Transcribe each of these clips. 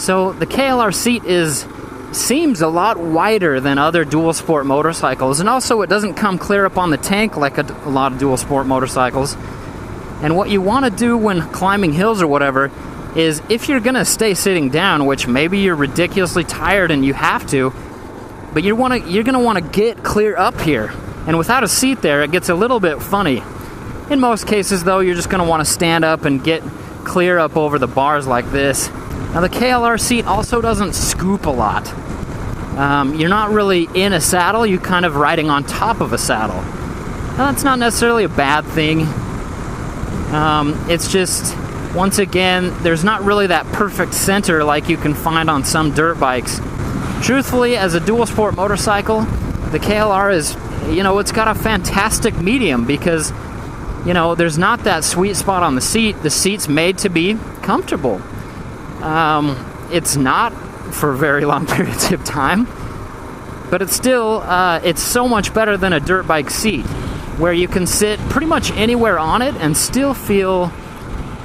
So the KLR seat seems a lot wider than other dual sport motorcycles, and also it doesn't come clear up on the tank like a lot of dual sport motorcycles. And what you want to do when climbing hills or whatever is, if you're going to stay sitting down, which maybe you're ridiculously tired and you have to, but you're going to want to get clear up here. And without a seat there, it gets a little bit funny. In most cases, though, you're just going to want to stand up and get clear up over the bars like this. Now, the KLR seat also doesn't scoop a lot. You're not really in a saddle, you're kind of riding on top of a saddle. Now, that's not necessarily a bad thing. It's just, once again, there's not really that perfect center like you can find on some dirt bikes. Truthfully, as a dual sport motorcycle, the KLR is, it's got a fantastic medium because, there's not that sweet spot on the seat. The seat's made to be comfortable. It's not for very long periods of time, but it's still, it's so much better than a dirt bike seat, where you can sit pretty much anywhere on it and still feel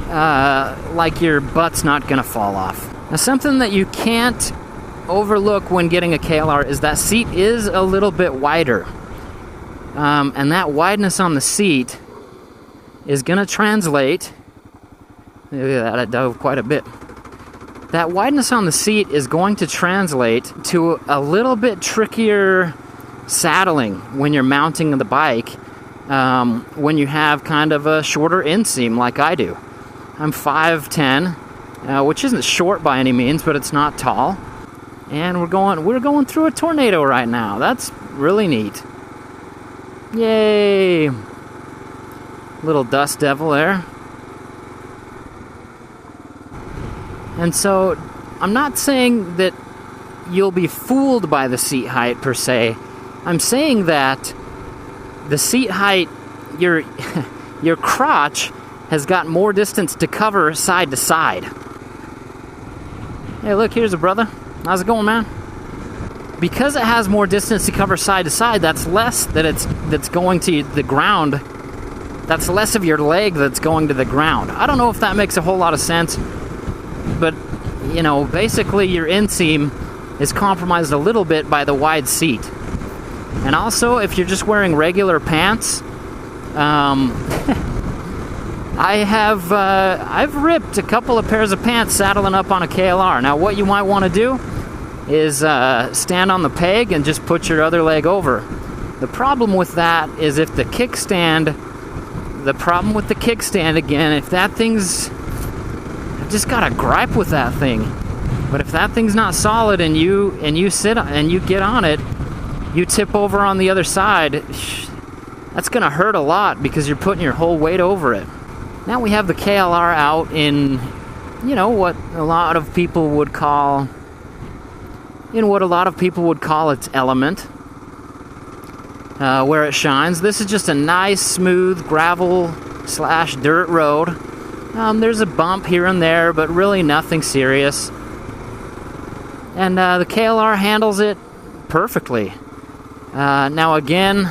like your butt's not going to fall off. Now, something that you can't overlook when getting a KLR is that seat is a little bit wider. And that wideness on the seat is going to translate. Look at that, it dove quite a bit. That wideness on the seat is going to translate to a little bit trickier saddling when you're mounting the bike, when you have kind of a shorter inseam like I do. I'm 5'10", which isn't short by any means, but it's not tall. And we're going through a tornado right now. That's really neat. Yay! Little dust devil there. And so, I'm not saying that you'll be fooled by the seat height per se. I'm saying that the seat height, your crotch has got more distance to cover side to side. Hey, look, here's a brother. How's it going, man? Because it has more distance to cover side to side, that's less that's going to the ground. That's less of your leg that's going to the ground. I don't know if that makes a whole lot of sense, but basically your inseam is compromised a little bit by the wide seat. And also, if you're just wearing regular pants, I've ripped a couple of pairs of pants saddling up on a KLR. Now, what you might want to do is stand on the peg and just put your other leg over. The problem with that is if the kickstand, again, if that thing's, I've just got a gripe with that thing. But if that thing's not solid and you sit and you get on it, you tip over on the other side, that's going to hurt a lot because you're putting your whole weight over it. Now we have the KLR out in, what a lot of people would call its element, where it shines. This is just a nice, smooth gravel/dirt road. There's a bump here and there, but really nothing serious. And the KLR handles it perfectly. Now again,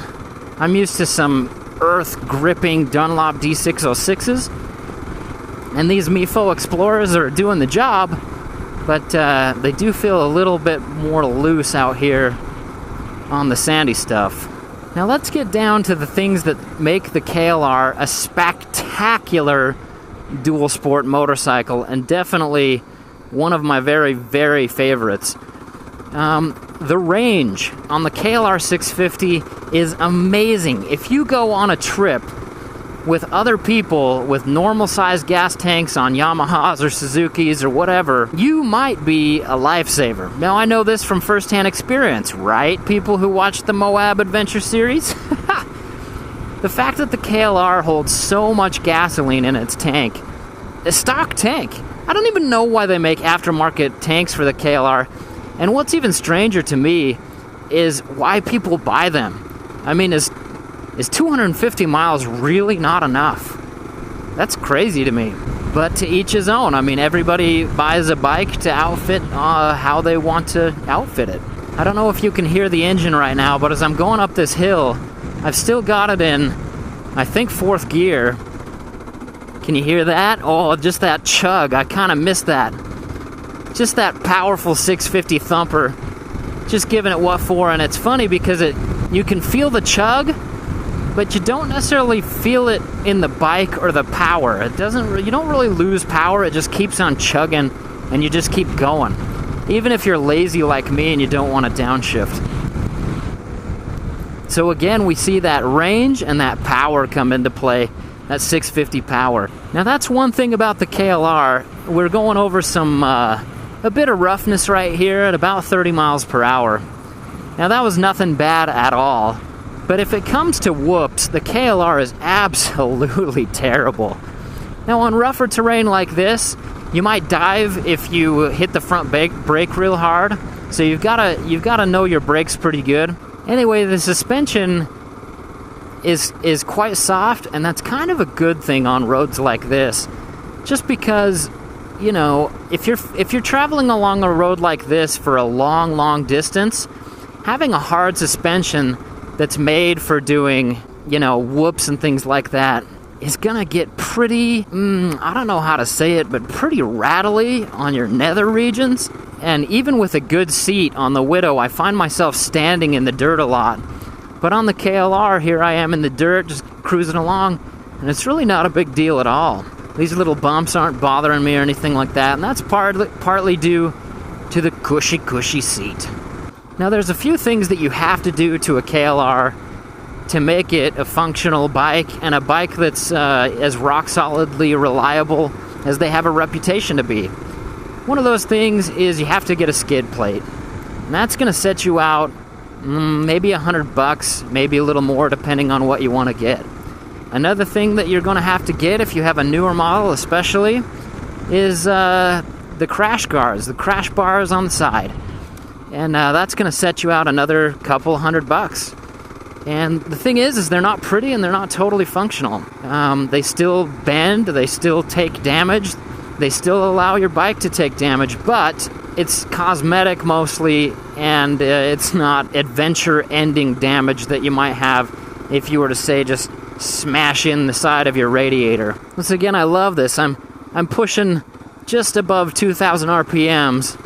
I'm used to some earth-gripping Dunlop D606s, and these Mifo Explorers are doing the job, but they do feel a little bit more loose out here on the sandy stuff. Now let's get down to the things that make the KLR a spectacular dual sport motorcycle, and definitely one of my very, very favorites. The range on the KLR 650 is amazing. If you go on a trip with other people with normal-sized gas tanks on Yamahas or Suzukis or whatever, you might be a lifesaver. Now, I know this from first-hand experience, right? People who watch the Moab Adventure series? The fact that the KLR holds so much gasoline in its tank, a stock tank. I don't even know why they make aftermarket tanks for the KLR. And what's even stranger to me is why people buy them. I mean, is 250 miles really not enough? That's crazy to me. But to each his own. I mean, everybody buys a bike to outfit how they want to outfit it. I don't know if you can hear the engine right now, but as I'm going up this hill, I've still got it in, I think, 4th gear. Can you hear that? Oh, just that chug. I kind of missed that. just that powerful 650 thumper, just giving it what for. And it's funny because you can feel the chug, but you don't necessarily feel it in the bike or the power. You don't really lose power. It just keeps on chugging, and you just keep going, even if you're lazy like me and you don't want to downshift. So again, we see that range and that power come into play, that 650 power. Now that's one thing about the KLR. We're going over a bit of roughness right here at about 30 miles per hour. Now that was nothing bad at all, but if it comes to whoops, the KLR is absolutely terrible. Now on rougher terrain like this, you might dive if you hit the front brake real hard, so you've got to know your brakes pretty good. Anyway, the suspension is quite soft, and that's kind of a good thing on roads like this, just because, you know, if you're traveling along a road like this for a long distance, having a hard suspension that's made for doing, you know, whoops and things like that is gonna get pretty, I don't know how to say it, but pretty rattly on your nether regions. And even with a good seat on the Widow, I find myself standing in the dirt a lot. But on the KLR, here I am in the dirt, just cruising along, and it's really not a big deal at all. These little bumps aren't bothering me or anything like that, and that's partly due to the cushy seat. Now, there's a few things that you have to do to a KLR to make it a functional bike, and a bike that's as rock-solidly reliable as they have a reputation to be. One of those things is you have to get a skid plate, and that's going to set you out maybe $100, maybe a little more, depending on what you want to get. Another thing that you're going to have to get if you have a newer model especially is the crash guards, the crash bars on the side. And that's going to set you out another couple $100. And the thing is they're not pretty and they're not totally functional. They still bend, they still take damage, they still allow your bike to take damage, but it's cosmetic mostly, and it's not adventure-ending damage that you might have if you were to, say, just smash in the side of your radiator. Once again, I love this. I'm pushing just above 2,000 RPMs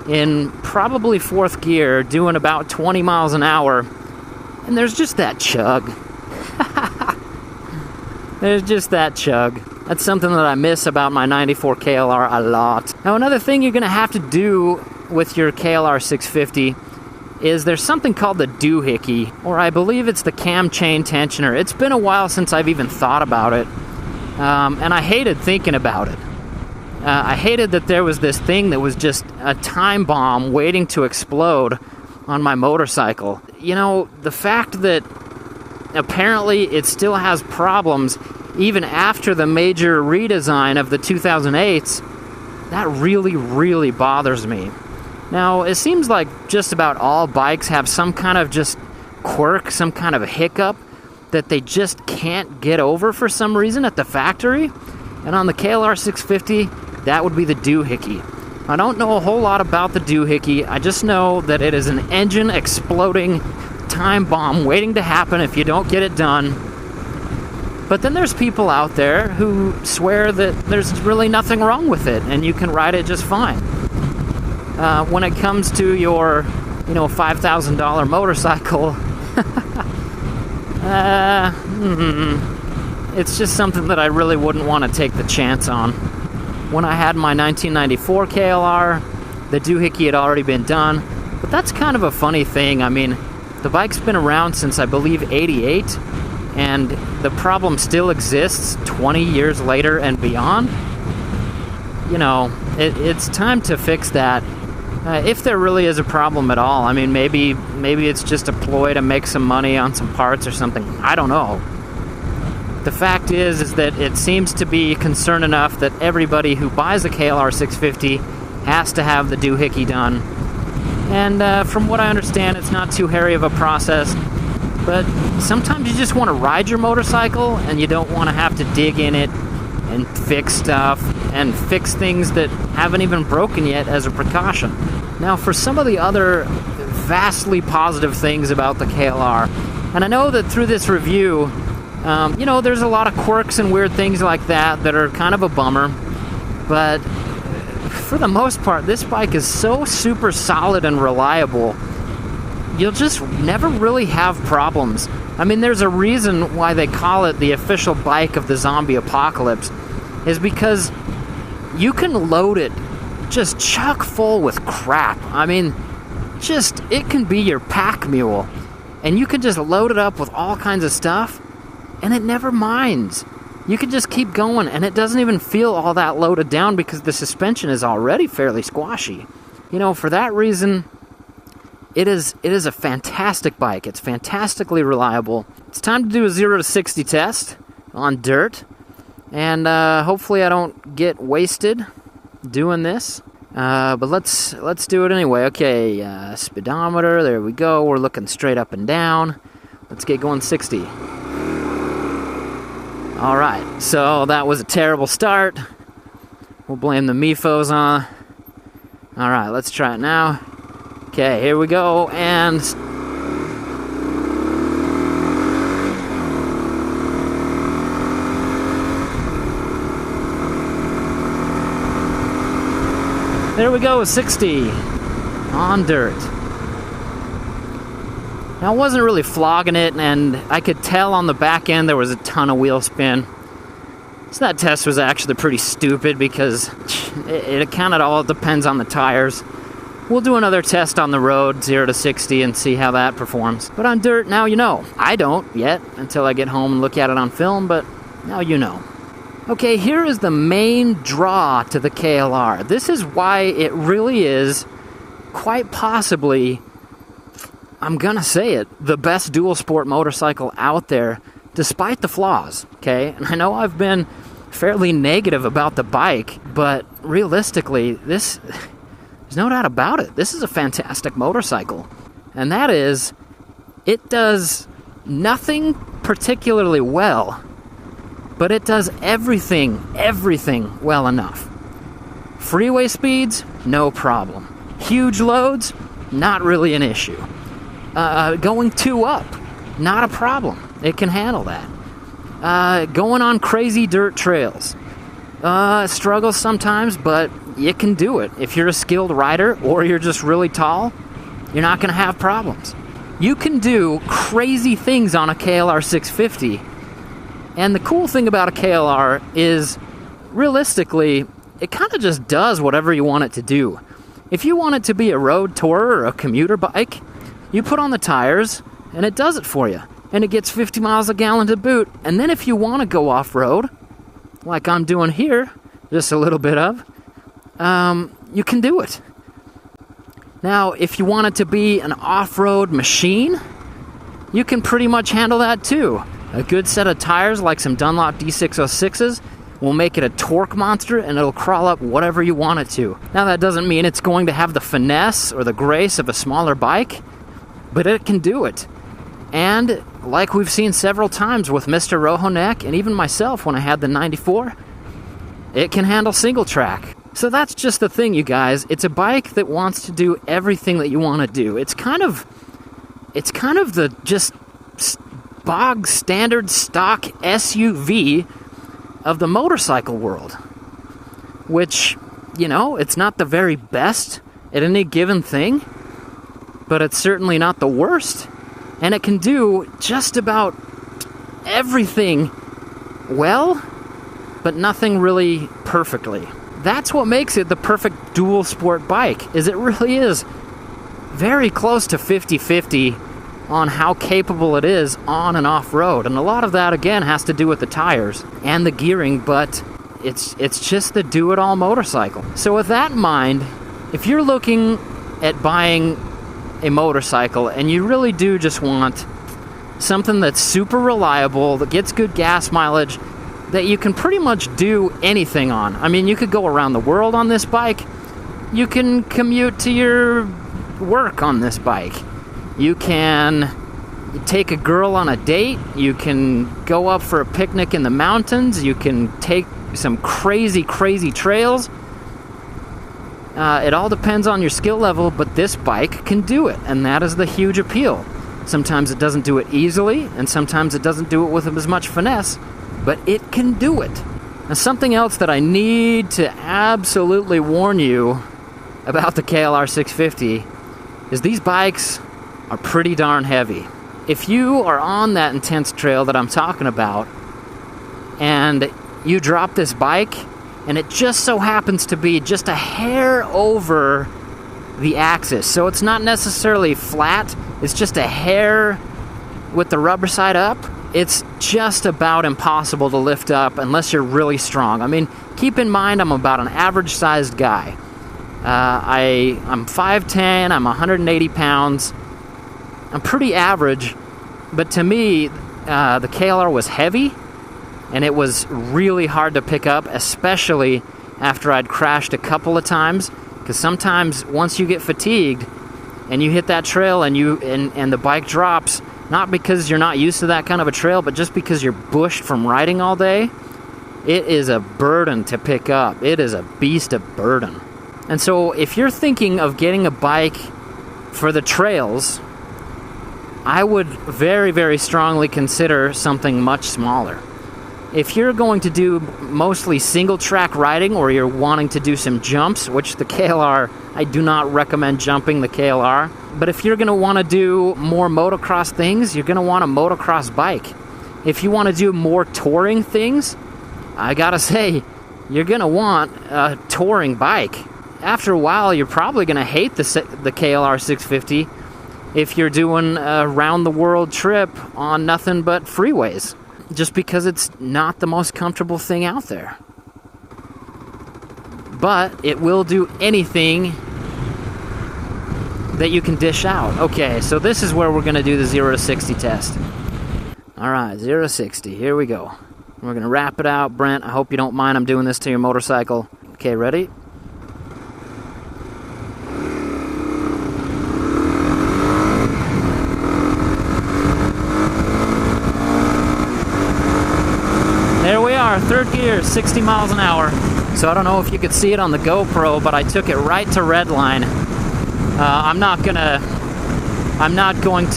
in probably fourth gear, doing about 20 miles an hour, and there's just that chug. There's just that chug. That's something that I miss about my 94 KLR a lot. Now, another thing you're going to have to do with your KLR 650 is there's something called the doohickey, or I believe it's the cam chain tensioner. It's been a while since I've even thought about it, and I hated thinking about it. I hated that there was this thing that was just a time bomb waiting to explode on my motorcycle. You know, the fact that apparently it still has problems even after the major redesign of the 2008s, that really bothers me. Now, it seems like just about all bikes have some kind of just quirk, some kind of hiccup that they just can't get over for some reason at the factory. And on the KLR 650, that would be the doohickey. I don't know a whole lot about the doohickey. I just know that it is an engine exploding time bomb waiting to happen if you don't get it done. But then there's people out there who swear that there's really nothing wrong with it and you can ride it just fine. When it comes to your, $5,000 motorcycle, it's just something that I really wouldn't want to take the chance on. When I had my 1994 KLR, the doohickey had already been done, but that's kind of a funny thing. I mean, the bike's been around since, I believe, '88, and the problem still exists 20 years later and beyond. It's time to fix that. If there really is a problem at all. I mean, maybe it's just a ploy to make some money on some parts or something. I don't know. The fact is that it seems to be concern enough that everybody who buys a KLR 650 has to have the doohickey done. And from what I understand, it's not too hairy of a process. But sometimes you just want to ride your motorcycle and you don't want to have to dig in it and fix stuff and fix things that haven't even broken yet as a precaution. Now, for some of the other vastly positive things about the KLR, and I know that through this review, there's a lot of quirks and weird things like that are kind of a bummer, but for the most part, this bike is so super solid and reliable, you'll just never really have problems. I mean, there's a reason why they call it the official bike of the zombie apocalypse, is because you can load it just chock full with crap. I mean, just, it can be your pack mule, and you can just load it up with all kinds of stuff, and it never minds. You can just keep going, and it doesn't even feel all that loaded down because the suspension is already fairly squashy. You know, for that reason, it is a fantastic bike. It's fantastically reliable. It's time to do a 0 to 60 test on dirt, and hopefully I don't get wasted doing this. But let's do it anyway. Okay, speedometer, there we go. We're looking straight up and down. Let's get going 60. Alright, so that was a terrible start. We'll blame the MIFOs on. Alright, let's try it now. Okay, here we go, and there we go, 60 on dirt. Now, I wasn't really flogging it, and I could tell on the back end there was a ton of wheel spin. So that test was actually pretty stupid because it kind of all depends on the tires. We'll do another test on the road, 0 to 60, and see how that performs. But on dirt, now you know. I don't yet until I get home and look at it on film, but now you know. Okay, here is the main draw to the KLR. This is why it really is, quite possibly, I'm gonna say it, the best dual sport motorcycle out there, despite the flaws, okay? And I know I've been fairly negative about the bike, but realistically, there's no doubt about it. This is a fantastic motorcycle. And that is, it does nothing particularly well, but it does everything well enough. Freeway speeds, no problem. Huge loads, not really an issue. Going 2 up, not a problem. It can handle that. Going on crazy dirt trails, struggles sometimes, but you can do it. If you're a skilled rider or you're just really tall, you're not going to have problems. You can do crazy things on a KLR 650. And the cool thing about a KLR is, realistically, it kind of just does whatever you want it to do. If you want it to be a road tourer or a commuter bike, you put on the tires, and it does it for you. And it gets 50 miles a gallon to boot. And then if you want to go off-road, like I'm doing here, just a little bit of, you can do it. Now, if you want it to be an off-road machine, you can pretty much handle that too. A good set of tires, like some Dunlop D606s, will make it a torque monster, and it'll crawl up whatever you want it to. Now, that doesn't mean it's going to have the finesse or the grace of a smaller bike, but it can do it. And like we've seen several times with Mr. Rohonek and even myself when I had the 94, it can handle single track. So that's just the thing, you guys. It's a bike that wants to do everything that you want to do. It's kind of the just bog standard stock SUV of the motorcycle world, which, you know, it's not the very best at any given thing, but it's certainly not the worst, and it can do just about everything well, but nothing really perfectly. That's what makes it the perfect dual sport bike, is it really is very close to 50-50 on how capable it is on and off-road. And a lot of that, again, has to do with the tires and the gearing, but it's just the do-it-all motorcycle. So with that in mind, if you're looking at buying a motorcycle and you really do just want something that's super reliable, that gets good gas mileage, that you can pretty much do anything on. I mean, you could go around the world on this bike. You can commute to your work on this bike. You can take a girl on a date. You can go up for a picnic in the mountains. You can take some crazy, crazy trails. It all depends on your skill level, but this bike can do it, and that is the huge appeal. Sometimes it doesn't do it easily, and sometimes it doesn't do it with as much finesse, but it can do it. Now, something else that I need to absolutely warn you about the KLR 650 is these bikes are pretty darn heavy. If you are on that intense trail that I'm talking about, and you drop this bike, and it just so happens to be just a hair over the axis, so it's not necessarily flat, it's just a hair with the rubber side up, it's just about impossible to lift up unless you're really strong. I mean, keep in mind I'm about an average-sized guy. I'm 5'10", I'm 180 pounds. I'm pretty average, but to me, the KLR was heavy, and it was really hard to pick up, especially after I'd crashed a couple of times, because sometimes once you get fatigued and you hit that trail and the bike drops, not because you're not used to that kind of a trail, but just because you're bushed from riding all day, it is a burden to pick up. It is a beast of burden. And so if you're thinking of getting a bike for the trails, I would very, very strongly consider something much smaller. If you're going to do mostly single track riding, or you're wanting to do some jumps, which the KLR, I do not recommend jumping the KLR, but if you're going to want to do more motocross things, you're going to want a motocross bike. If you want to do more touring things, I gotta say, you're going to want a touring bike. After a while, you're probably going to hate the KLR 650 if you're doing a round-the-world trip on nothing but freeways, just because it's not the most comfortable thing out there. But it will do anything that you can dish out. Okay, so this is where we're going to do the 0 to 60 test. Alright, 0 to 60, here we go. We're going to wrap it out. Brent, I hope you don't mind I'm doing this to your motorcycle. Okay, ready? There we are, third gear, 60 miles an hour. So I don't know if you could see it on the GoPro, but I took it right to redline. I'm not going to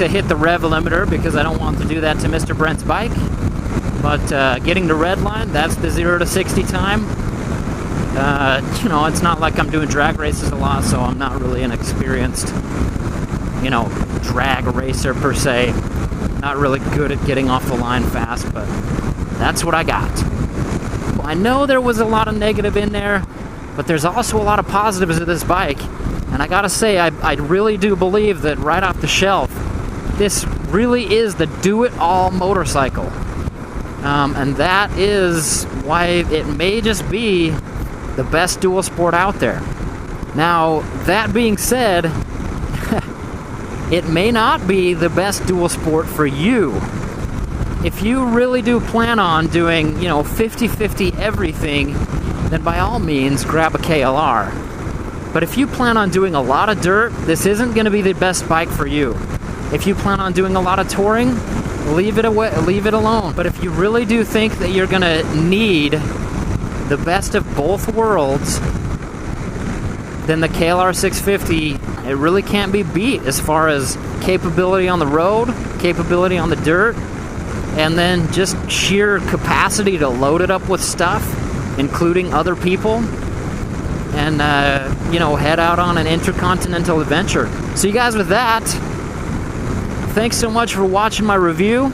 hit the rev limiter because I don't want to do that to Mr. Brent's bike. But getting to redline, that's the 0 to 60 time. You know, it's not like I'm doing drag races a lot, so I'm not really an experienced, you know, drag racer per se. Not really good at getting off the line fast, but that's what I got. Well, I know there was a lot of negative in there, but there's also a lot of positives of this bike. And I gotta say, I really do believe that right off the shelf, this really is the do-it-all motorcycle. And that is why it may just be the best dual sport out there. Now, that being said, it may not be the best dual sport for you. If you really do plan on doing, 50-50 everything, then by all means, grab a KLR. But if you plan on doing a lot of dirt, this isn't going to be the best bike for you. If you plan on doing a lot of touring, leave it alone. But if you really do think that you're going to need the best of both worlds, then the KLR 650, it really can't be beat as far as capability on the road, capability on the dirt, and then just sheer capacity to load it up with stuff, including other people, and, head out on an intercontinental adventure. So you guys, with that, thanks so much for watching my review.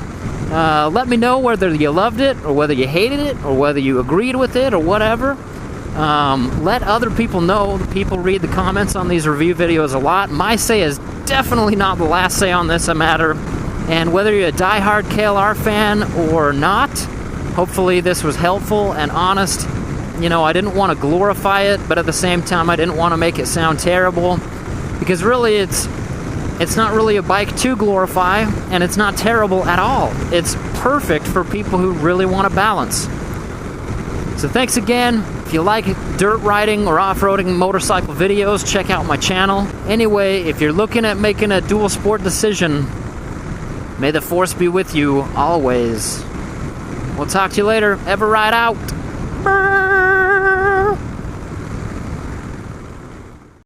Let me know whether you loved it, or whether you hated it, or whether you agreed with it, or whatever. Let other people know. People read the comments on these review videos a lot. My say is definitely not the last say on this matter. And whether you're a diehard KLR fan or not, hopefully this was helpful and honest. I didn't want to glorify it, but at the same time, I didn't want to make it sound terrible. Because really, it's not really a bike to glorify, and it's not terrible at all. It's perfect for people who really want to balance. So thanks again. If you like dirt riding or off-roading motorcycle videos, check out my channel. Anyway, if you're looking at making a dual sport decision, may the force be with you always. We'll talk to you later. eveRide out. Brr.